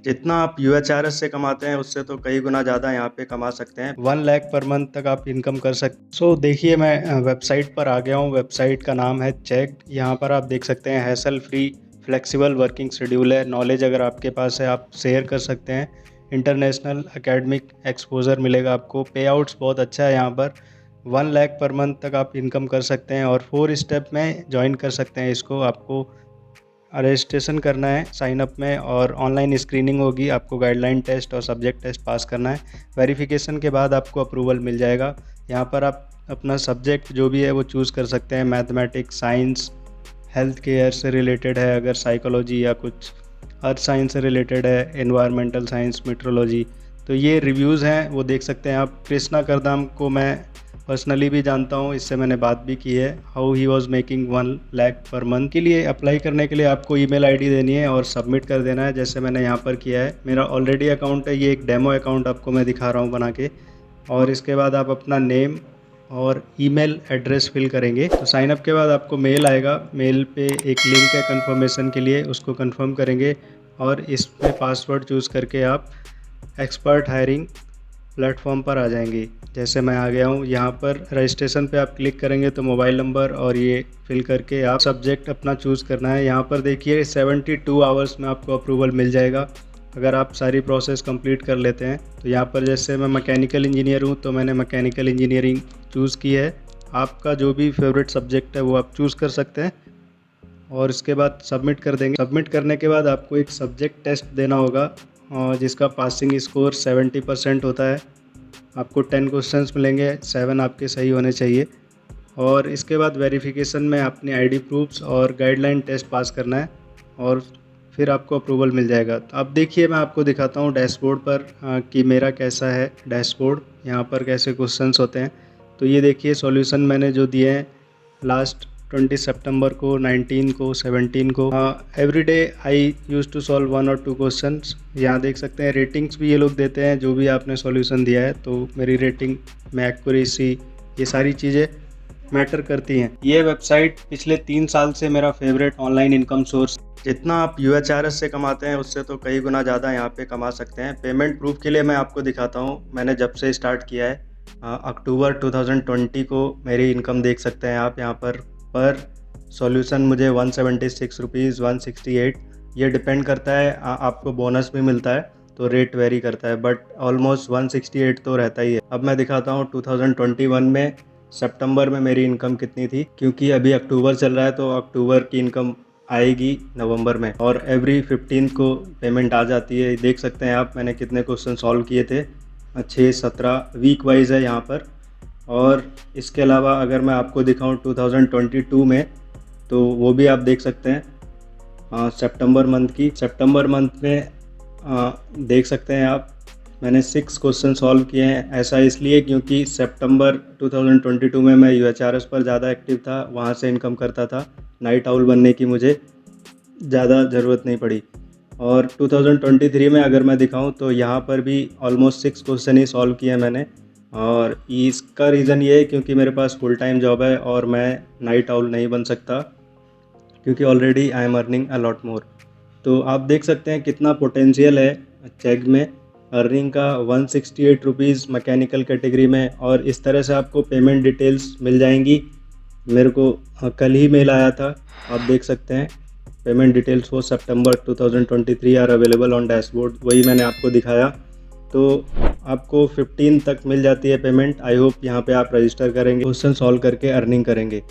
जितना आप यूएचआरएस से कमाते हैं उससे तो कई गुना ज़्यादा यहाँ पे कमा सकते हैं। 1 लाख पर मंथ तक आप इनकम कर सकते। सो देखिए मैं वेबसाइट पर आ गया हूँ। वेबसाइट का नाम है चेक। यहाँ पर आप देख सकते हैं hassle free flexible working schedule है। नॉलेज अगर आपके पास है आप शेयर कर सकते हैं। इंटरनेशनल एकेडमिक एक्सपोजर मिलेगा आपको। पे आउट्स बहुत अच्छा है यहाँ पर। 1 लाख पर मंथ तक आप इनकम कर सकते हैं और 4 स्टेप में ज्वाइन कर सकते हैं इसको। आपको रजिस्ट्रेशन करना है साइन अप में और ऑनलाइन स्क्रीनिंग होगी। आपको गाइडलाइन टेस्ट और सब्जेक्ट टेस्ट पास करना है। वेरिफिकेशन के बाद आपको अप्रूवल मिल जाएगा। यहाँ पर आप अपना सब्जेक्ट जो भी है वो चूज़ कर सकते हैं। मैथमेटिक्स, साइंस, हेल्थ केयर से रिलेटेड है, अगर साइकोलॉजी या कुछ अर्थ साइंस से रिलेटेड है, एनवायरमेंटल साइंस, मेट्रोलॉजी। तो ये रिव्यूज़ हैं वो देख सकते हैं आप। कृष्णा करदाम को मैं पर्सनली भी जानता हूँ, इससे मैंने बात भी की है। How he was making 1 lakh per month. के लिए अप्लाई करने के लिए आपको ईमेल आईडी देनी है और सबमिट कर देना है, जैसे मैंने यहाँ पर किया है। मेरा ऑलरेडी अकाउंट है, ये एक डेमो अकाउंट आपको मैं दिखा रहा हूँ बना के। और इसके बाद आप अपना नेम और ईमेल एड्रेस फिल करेंगे। तो साइन अप के बाद आपको मेल आएगा। मेल पे एक लिंक है कन्फर्मेशन के लिए, उसको कन्फर्म करेंगे और इसमें पासवर्ड चूज़ करके आप एक्सपर्ट हायरिंग प्लेटफॉर्म पर आ जाएंगे। जैसे मैं आ गया हूँ, यहाँ पर रजिस्ट्रेशन पे आप क्लिक करेंगे तो मोबाइल नंबर और ये फिल करके आप सब्जेक्ट अपना चूज़ करना है। यहाँ पर देखिए 72 आवर्स में आपको अप्रूवल मिल जाएगा अगर आप सारी प्रोसेस कंप्लीट कर लेते हैं। तो यहाँ पर जैसे मैं मैकेनिकल इंजीनियर हूँ तो मैंने मैकेनिकल इंजीनियरिंग चूज़ की है। आपका जो भी फेवरेट सब्जेक्ट है वो आप चूज़ कर सकते हैं और इसके बाद सबमिट कर देंगे। सबमिट करने के बाद आपको एक सब्जेक्ट टेस्ट देना होगा और जिसका पासिंग स्कोर 70% होता है। आपको 10 क्वेश्चंस मिलेंगे, 7 आपके सही होने चाहिए। और इसके बाद वेरिफिकेशन में अपनी आईडी प्रूफ्स और गाइडलाइन टेस्ट पास करना है और फिर आपको अप्रूवल मिल जाएगा। तो अब देखिए मैं आपको दिखाता हूँ डैशबोर्ड पर कि मेरा कैसा है डैशबोर्ड, यहाँ पर कैसे क्वेश्चंस होते हैं। तो ये देखिए सॉल्यूशन मैंने जो दिए हैं लास्ट 20 सितंबर को, 19 को, 17 को। Every day I use to solve 1 और 2 क्वेश्चंस। यहाँ देख सकते हैं रेटिंग्स भी ये लोग देते हैं जो भी आपने सॉल्यूशन दिया है। तो मेरी रेटिंग में एक्यूरेसी, ये सारी चीज़ें मैटर करती हैं। ये वेबसाइट पिछले 3 साल से मेरा फेवरेट ऑनलाइन इनकम सोर्स। जितना आप यूएचआरएस से कमाते हैं उससे तो कई गुना ज़्यादा यहाँ पे कमा सकते हैं। पेमेंट प्रूफ के लिए मैं आपको दिखाता हूँ। मैंने जब से स्टार्ट किया है अक्टूबर 2020 को मेरी इनकम देख सकते हैं आप। यहाँ पर सॉल्यूशन मुझे 176 रुपीज़, 168, ये डिपेंड करता है। आपको बोनस भी मिलता है तो रेट वेरी करता है, बट ऑलमोस्ट 168 तो रहता ही है। अब मैं दिखाता हूँ 2021 में सितंबर में मेरी इनकम कितनी थी, क्योंकि अभी अक्टूबर चल रहा है तो अक्टूबर की इनकम आएगी नवंबर में और एवरी 15 को पेमेंट आ जाती है। देख सकते हैं आप मैंने कितने क्वेश्चन सॉल्व किए थे, 6-17 वीक वाइज है यहाँ पर। और इसके अलावा अगर मैं आपको दिखाऊं 2022 में तो वो भी आप देख सकते हैं। सितंबर मंथ में देख सकते हैं आप मैंने 6 क्वेश्चन सॉल्व किए हैं। ऐसा इसलिए क्योंकि सितंबर 2022 में मैं यूएचआरएस पर ज़्यादा एक्टिव था, वहाँ से इनकम करता था। नाइट आउल बनने की मुझे ज़्यादा ज़रूरत नहीं पड़ी। और 2023 में अगर मैं दिखाऊं तो यहाँ पर भी ऑलमोस्ट 6 क्वेश्चन ही सॉल्व किए हैं मैंने। और इसका रीज़न ये है क्योंकि मेरे पास फुल टाइम जॉब है और मैं नाइट आउल नहीं बन सकता, क्योंकि already I am earning a lot more. तो आप देख सकते हैं कितना पोटेंशियल है चेक में अर्निंग का। 168 रुपीज़ मैकेनिकल कैटेगरी में। और इस तरह से आपको पेमेंट डिटेल्स मिल जाएंगी। मेरे को कल ही मेल आया था, आप देख सकते हैं payment details for September 2023 are available on dashboard. वही मैंने आपको दिखाया। तो आपको 15 तक मिल जाती है पेमेंट। आई होप यहाँ पे आप रजिस्टर करेंगे, क्वेश्चन सॉल्व करके अर्निंग करेंगे।